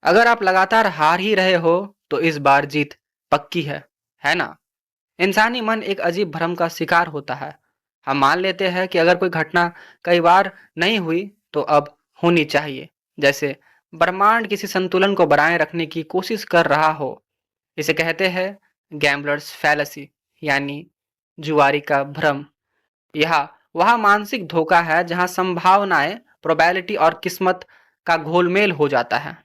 अगर आप लगातार हार ही रहे हो तो इस बार जीत पक्की है ना? इंसानी मन एक अजीब भ्रम का शिकार होता है। हम मान लेते हैं कि अगर कोई घटना कई बार नहीं हुई तो अब होनी चाहिए। जैसे ब्रह्मांड किसी संतुलन को बनाए रखने की कोशिश कर रहा हो। इसे कहते हैं गैम्बलर्स फैलेसी, यानी जुआरी का भ्रम। यह वह मानसिक धोखा है जहां संभावनाएं, प्रोबेबिलिटी और किस्मत का घोलमेल हो जाता है।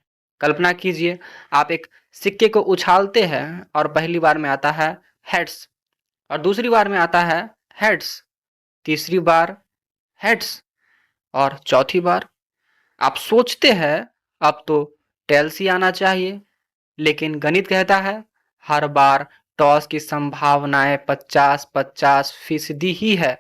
कल्पना कीजिए, आप एक सिक्के को उछालते हैं और पहली बार में आता है हेड्स, और दूसरी बार में आता है हेड्स, तीसरी बार हेड्स, और चौथी बार आप सोचते हैं अब तो टेल्स ही आना चाहिए। लेकिन गणित कहता है हर बार टॉस की संभावनाएं 50-50% ही है।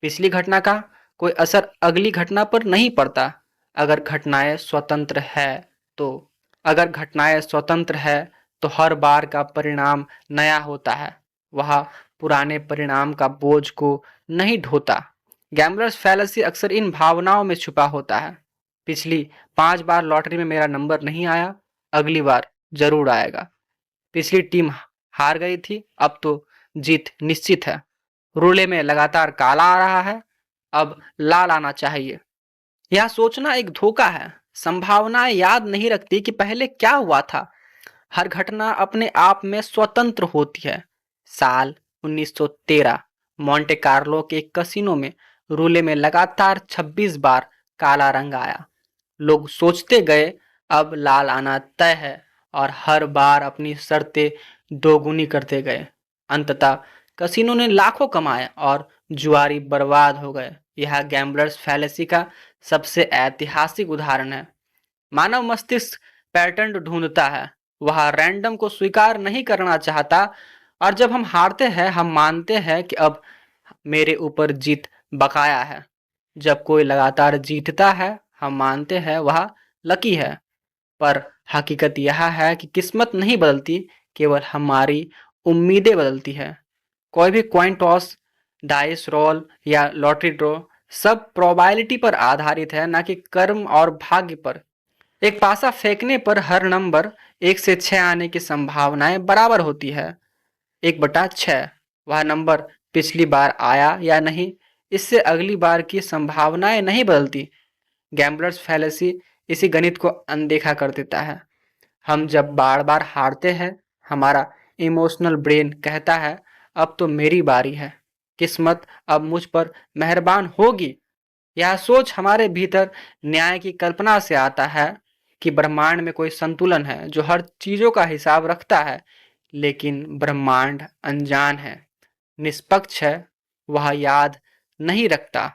पिछली घटना का कोई असर अगली घटना पर नहीं पड़ता अगर घटनाएं स्वतंत्र है तो। अगर घटनाएं स्वतंत्र है तो हर बार का परिणाम नया होता है, वह पुराने परिणाम का बोझ को नहीं ढोता। गैम्बलर्स फैलेसी अक्सर इन भावनाओं में छुपा होता है। पिछली 5 बार लॉटरी में मेरा नंबर नहीं आया, अगली बार जरूर आएगा। पिछली टीम हार गई थी, अब तो जीत निश्चित है। रूले में लगातार काला आ रहा है, अब लाल आना चाहिए। यह सोचना एक धोखा है। संभावनाएं याद नहीं रखती कि पहले क्या हुआ था। हर घटना अपने आप में स्वतंत्र होती है। साल 1913 मोंटे कार्लो के एक कसिनो में रूले में लगातार 26 बार काला रंग आया। लोग सोचते गए अब लाल आना तय है, और हर बार अपनी शर्तें दोगुनी करते गए। अंततः कसिनो ने लाखों कमाए और जुआरी बर्बाद हो गए। यह गैम्बलर्स फैलेसी का सबसे ऐतिहासिक उदाहरण है। मानव मस्तिष्क पैटर्न ढूंढता है, वह रैंडम को स्वीकार नहीं करना चाहता, और जब हम हारते हैं हम मानते हैं कि अब मेरे ऊपर जीत बकाया है। जब कोई लगातार जीतता है हम मानते हैं वह लकी है। पर हकीकत यह है कि किस्मत नहीं बदलती, केवल हमारी उम्मीदें बदलती है। कोई भी कॉइन टॉस, डाइस रोल या लॉटरी ड्रॉ सब प्रोबेबिलिटी पर आधारित है, न कि कर्म और भाग्य पर। एक पासा फेंकने पर हर नंबर 1 से 6 आने की संभावनाएं बराबर होती है, 1/6। वह नंबर पिछली बार आया या नहीं, इससे अगली बार की संभावनाएं नहीं बदलती। गैम्बलर्स फैलेसी इसी गणित को अनदेखा कर देता है। हम जब बार बार हारते हैं हमारा इमोशनल ब्रेन कहता है अब तो मेरी बारी है, किस्मत अब मुझ पर मेहरबान होगी। यह सोच हमारे भीतर न्याय की कल्पना से आता है कि ब्रह्मांड में कोई संतुलन है जो हर चीजों का हिसाब रखता है। लेकिन ब्रह्मांड अनजान है, निष्पक्ष है, वह याद नहीं रखता।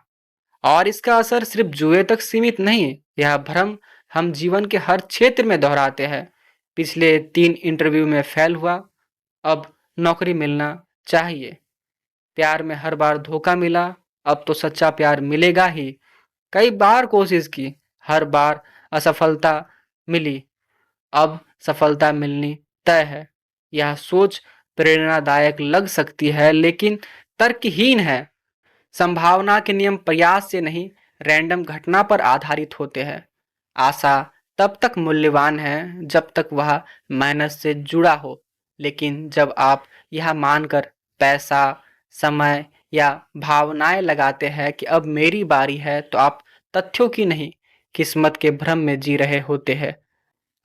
और इसका असर सिर्फ जुए तक सीमित नहीं, यह भ्रम हम जीवन के हर क्षेत्र में दोहराते हैं। पिछले 3 इंटरव्यू में फेल हुआ, अब नौकरी मिलना चाहिए। प्यार में हर बार धोखा मिला, अब तो सच्चा प्यार मिलेगा ही। कई बार कोशिश की, हर बार असफलता मिली, अब सफलता मिलनी तय है। यह सोच प्रेरणादायक लग सकती है लेकिन तर्कहीन है। संभावना के नियम प्रयास से नहीं, रैंडम घटना पर आधारित होते हैं। आशा तब तक मूल्यवान है जब तक वह मेहनत से जुड़ा हो। लेकिन जब आप यह मानकर पैसा, समय या भावनाएं लगाते हैं कि अब मेरी बारी है, तो आप तथ्यों की नहीं, किस्मत के भ्रम में जी रहे होते हैं।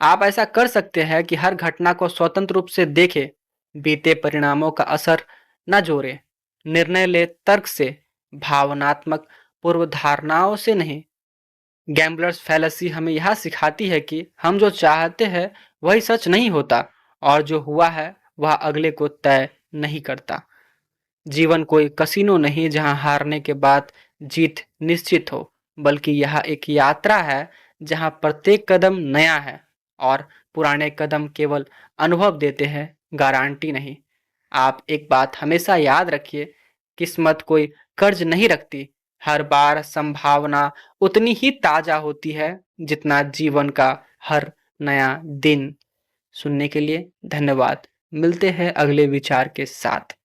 आप ऐसा कर सकते हैं कि हर घटना को स्वतंत्र रूप से देखें, बीते परिणामों का असर न जोड़ें, निर्णय ले तर्क से, भावनात्मक पूर्वधारणाओं से नहीं। गैम्बलर्स फैलेसी हमें यह सिखाती है कि हम जो चाहते हैं वही सच नहीं होता, और जो हुआ है वह अगले को तय नहीं करता। जीवन कोई कसिनो नहीं जहां हारने के बाद जीत निश्चित हो, बल्कि यह एक यात्रा है जहां प्रत्येक कदम नया है, और पुराने कदम केवल अनुभव देते हैं, गारंटी नहीं। आप एक बात हमेशा याद रखिए, किस्मत कोई कर्ज नहीं रखती। हर बार संभावना उतनी ही ताजा होती है जितना जीवन का हर नया दिन। सुनने के लिए धन्यवाद। मिलते हैं अगले विचार के साथ।